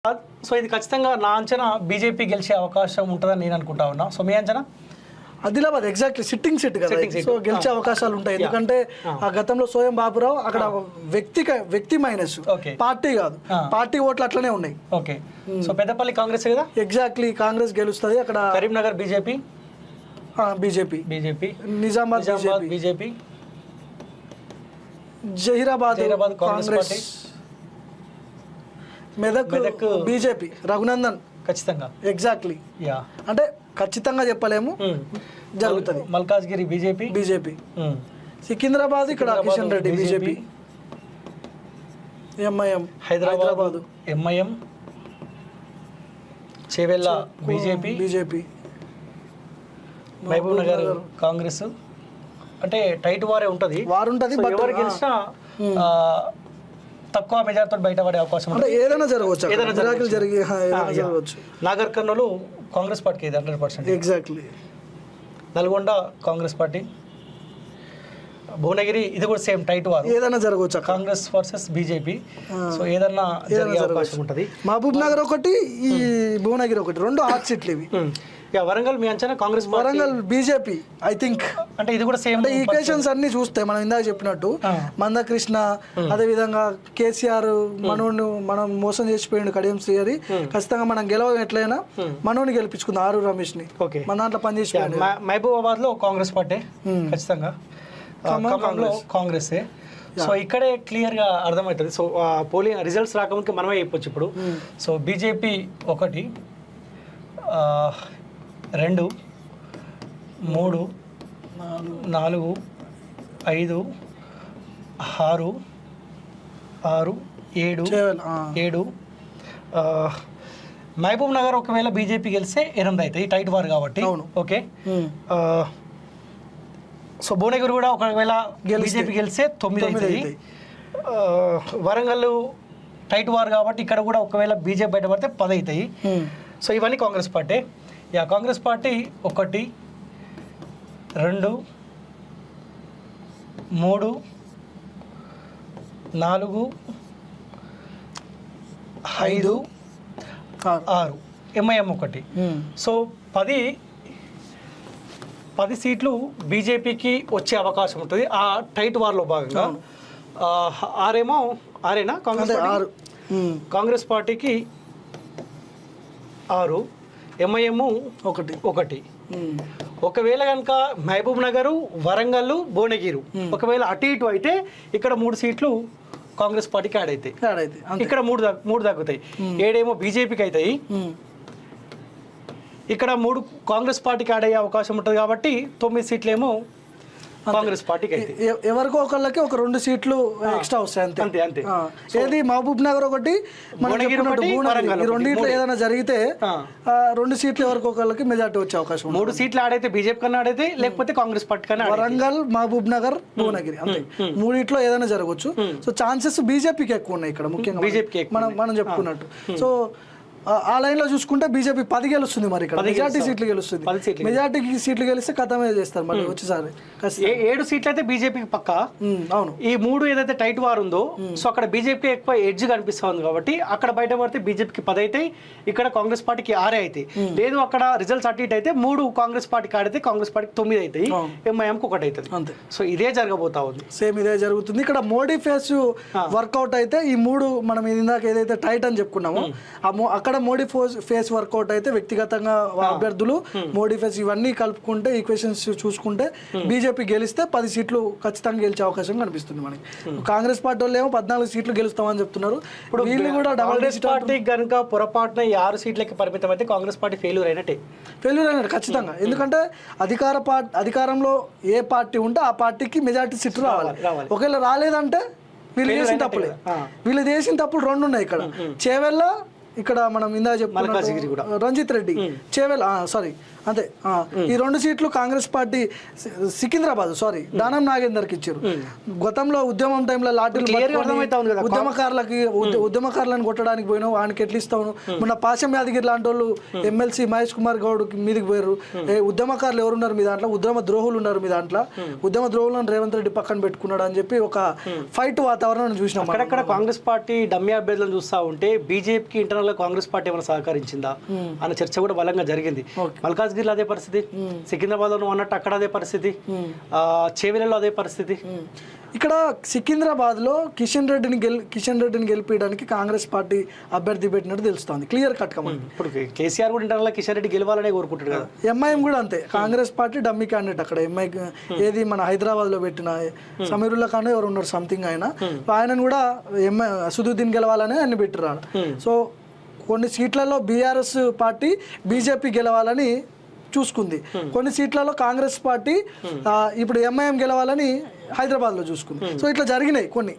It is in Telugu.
సో ఇది ఖచ్చితంగా నా అంచనా బీజేపీ గెలిచే అవకాశం ఉంటుందని నేను అనుకుంటా ఉన్నా. సో మీ అంచనా? ఆదిలాబాద్ ఎగ్జాక్ట్లీ సిట్టింగ్ సీట్ కదా, సో గెలిచే అవకాశాలు ఉంటాయి. ఎందుకంటే ఆ గతంలో సోయం బాబురావు అక్కడ వ్యక్తి మైనస్, పార్టీ కాదు, పార్టీ ఓట్లు అట్లనే ఉన్నాయి. ఓకే, సో పెద్దపల్లి కాంగ్రెస్ కదా, ఎగ్జాక్ట్లీ కాంగ్రెస్ గెలుస్తుంది. అక్కడ Karimnagar BJP, Nizamabad BJP, Zaheerabad Congress, Medak BJP, Raghunandan ఖచ్చితంగా. ఎగ్జాక్ట్లీ, అంటే ఖచ్చితంగా చెప్పలేము, జరుగుతుంది. మల్కాజ్గిరి బీజేపీ, సికింద్రాబాద్ ఇక్కడ Kishan Reddy BJP, MIM Hyderabad MIM, Chevella BJP, Mahbubnagar Congress. అంటే టైట్ వారే ఉంటుంది. ఎవరు గెలిచినా తక్కువ మెజార్టీతో బయటపడే అవకాశం ఉంటుంది. ఏదైనా జరగవచ్చు. నాగర్ కర్నూలు కాంగ్రెస్ పార్టీకి ఇది 100%. ఎగ్జాక్ట్లీ. నల్గొండ కాంగ్రెస్ పార్టీ, భువనగిరి ఇది కూడా సేమ్ టైట్ వారు, ఏదైనా జరగవచ్చు. కాంగ్రెస్ వర్సెస్ బీజేపీ, సో ఏదన్నా జరిగే అవకాశం ఉంటుంది. మహబూబ్ నగర్ ఒకటి, ఈ భువనగిరి ఒకటి, రెండు హాట్ సీట్లు ఇవి. వరంగల్ మీ అంచనా? Congress, Warangal BJP I think. అంటే ఇది కూడా సేమ్ ఈక్వేషన్స్ అన్ని చూస్తే మనం ఇందాక చెప్పినట్టు మందకృష్ణ, అదే విధంగా కేసీఆర్ మనం మోసం చేసిపోయిండు కడియం శ్రీహరి. ఖచ్చితంగా మనం గెలవం ఎట్లయినా మనోని గెలిపించుకుందాం, ఆరు రమేష్ ని. మన దాంట్లో పనిచేసి మహబూబాబాద్ లో కాంగ్రెస్ పార్టీ ఖచ్చితంగా, ఖమ్మంలో కాంగ్రెస్. సో ఇక్కడే క్లియర్గా అర్థమవుతుంది. సో పోలింగ్ రిజల్ట్స్ రాకముందుకు మనమే చెప్పొచ్చు ఇప్పుడు. So BJP 1, 2, 3, 4, 5, 6, 7. మహబూబ్ నగర్ ఒకవేళ బీజేపీ గెలిస్తే 8 అవుతాయి, టైట్ వార్ కాబట్టి. ఓకే, సో భువనగిరి కూడా ఒకవేళ బీజేపీ గెలిస్తే 9 అవుతాయి. వరంగల్ టైట్ వార్ కాబట్టి ఇక్కడ కూడా ఒకవేళ బీజేపీ బయటపడితే 10 అవుతాయి. సో ఇవన్నీ Congress party. Congress party 1, 2, 3, 4, 5, 6, MIM 1. So 10 సీట్లు బీజేపీకి వచ్చే అవకాశం ఉంటుంది ఆ టైట్ వార్లో భాగంగా. 6 కాంగ్రెస్ పార్టీకి 6, ఎంఐఎం 1. ఒకవేళ కనుక మహబూబ్ నగర్, వరంగల్, భువనగిరి ఒకవేళ అటు ఇటు అయితే ఇక్కడ 3 సీట్లు కాంగ్రెస్ పార్టీకి యాడ్ అవుతాయి, ఇక్కడ 3 తగ్గుతాయి. 7 బీజేపీకి అవుతాయి, ఇక్కడ 3 కాంగ్రెస్ పార్టీకి యాడ్ అయ్యే అవకాశం ఉంటుంది కాబట్టి 9 సీట్లేమో కాంగ్రెస్ పార్టీకి అయితే. ఎవరికో ఒకళ్ళకి ఒక 2 సీట్లు ఎక్స్ట్రా వస్తాయి, అంతే. ఏది మహబూబ్ నగర్ ఒకటి, రెండింటిలో ఏదైనా జరిగితే 2 సీట్లు ఎవరికో ఒకళ్ళకి మెజార్టీ వచ్చే అవకాశం. 3 సీట్లు ఆడైతే బీజేపీ కన్నా ఆడైతే, లేకపోతే కాంగ్రెస్ పార్టీ కన్నా. వరంగల్, మహబూబ్ నగర్, భువనగిరి, అంతే. 3 ఏదైనా జరగవచ్చు. సో ఛాన్సెస్ బీజేపీకి ఎక్కువ ఉన్నాయి ఇక్కడ, ముఖ్యంగా బీజేపీకి మనం చెప్పుకున్నట్టు. సో ఆ లైన్ లో చూసుకుంటే బీజేపీ 10 గెలుస్తుంది, మరి ఇక్కడ మెజార్టీ సీట్లు గెలుస్తుంది. మెజార్టీ సీట్లు గెలిస్తే ఖతమే చేస్తారు మరి వచ్చేసారి. 7 సీట్లు అయితే బీజేపీకి పక్కా. అవును, ఈ 3 ఏదైతే టైట్ వార్ ఉందో, సో అక్కడ బీజేపీ ఎక్కువ ఎడ్జ్ కనిపిస్తుంది కాబట్టి అక్కడ బయట పడితే బీజేపీకి 10 అవుతాయి, ఇక్కడ కాంగ్రెస్ పార్టీకి 6 అవుతాయి. లేదు అక్కడ రిజల్ట్స్ అటు ఇటు అయితే 3 కాంగ్రెస్ పార్టీకి ఆడితే కాంగ్రెస్ పార్టీకి 9 అవుతాయి, ఎంఐఎంకి 1 అవుతుంది, అంతే. సో ఇదే జరగబోతా ఉంది, సేమ్ ఇదే జరుగుతుంది. ఇక్కడ మోడీ ఫేస్ వర్కౌట్ అయితే ఈ 3 మనం ఇందాక ఏదైతే టైట్ అని చెప్పుకున్నామో అక్కడ మోడీ ఫేస్ వర్కౌట్ అయితే వ్యక్తిగతంగా అభ్యర్థులు మోడీ ఫేస్ ఇవన్నీ కలుపుకుంటే ఈక్వేషన్స్ చూసుకుంటే బీజేపీ గెలిస్తే 10 సీట్లు ఖచ్చితంగా గెలిచే అవకాశం కనిపిస్తుంది మనకి. కాంగ్రెస్ పార్టీ వాళ్ళు ఏమో 14 సీట్లు గెలుస్తామని చెప్తున్నారు. ఇప్పుడు వీళ్ళు కూడా డబుల్ డిజిట్ పార్టీ కనుక పొరపాటున 6 సీట్లకి పరిమితం అయితే కాంగ్రెస్ పార్టీ ఫెయిల్యూర్ అయినట్టే ఖచ్చితంగా. ఎందుకంటే అధికారంలో ఏ పార్టీ ఉంటే ఆ పార్టీకి మెజార్టీ సీట్లు రావాలి. ఒకవేళ రాలేదంటే వీళ్ళు చేసిన తప్పులు 2 ఉన్నాయి ఇక్కడ. చేవెళ్ళ, ఇక్కడ మనం ఇందా చెప్పుకున్నాం రంజిత్ రెడ్డి, చేవెల్ అంతే. ఈ 2 సీట్లు కాంగ్రెస్ పార్టీ. సికింద్రాబాద్ దానం నాగేందర్కి ఇచ్చారు. గతంలో ఉద్యమం టైంలో లాఠీలు ఉద్యమకారులను కొట్టడానికి పోయినావు, ఆయనకి ఎట్లా ఇస్తావు. మొన్న పాశం యాదగిరి లాంటి వాళ్ళు ఎమ్మెల్సీ మహేష్ కుమార్ గౌడ్ మీదకి పోయారు. ఉద్యమకారులు ఎవరున్నారు మీ దాంట్లో, ఉద్యమ ద్రోహులు ఉన్నారు మీ దాంట్లో, ఉద్యమ ద్రోహులను రేవంత్ రెడ్డి పక్కన పెట్టుకున్నాడు అని చెప్పి ఒక ఫైట్ వాతావరణం చూసినాం. అక్కడక్కడ కాంగ్రెస్ పార్టీ డమ్మీ అభ్యర్థులను చూస్తూ ఉంటే బీజేపీకి ఇంటర్నల్ ఇంటర్నల్ గా కాంగ్రెస్ పార్టీ ఏమైనా సహకరించిందా అన్న చర్చ కూడా బలంగా జరిగింది. మల్కాజ్గిరిలో అదే పరిస్థితి, సికింద్రాబాద్ లో అన్నట్టు అక్కడ అదే పరిస్థితి, చేవెలలో అదే పరిస్థితి. ఇక్కడ సికింద్రాబాద్లో కిషన్ రెడ్డిని గెలిపించడానికి కాంగ్రెస్ పార్టీ అభ్యర్థి పెట్టినట్టు తెలుస్తోంది, క్లియర్ కట్ గా. ఇప్పుడు కేసీఆర్ కూడా ఇంటర్నల్ కిషన్ రెడ్డి గెలవాలనే కోరుకుంటాడు కదా. ఎంఐఎం కూడా అంతే, కాంగ్రెస్ పార్టీ డమ్మీ క్యాండిడేట్ అక్కడ. ఎంఐ ఏది మన హైదరాబాద్ లో పెట్టిన సమీరుల్లా ఖాన్ ఎవరు ఉన్నారు సంథింగ్, ఆయనను కూడా అసదుద్దీన్ గెలవాలని ఆయన పెట్టిరాడు. సో కొన్ని సీట్లలో బీఆర్ఎస్ పార్టీ బీజేపీ గెలవాలని చూసుకుంది, కొన్ని సీట్లలో కాంగ్రెస్ పార్టీ ఇప్పుడు ఎంఐఎం గెలవాలని హైదరాబాద్ లో చూసుకుంది. సో ఇట్లా జరిగినాయి కొన్ని.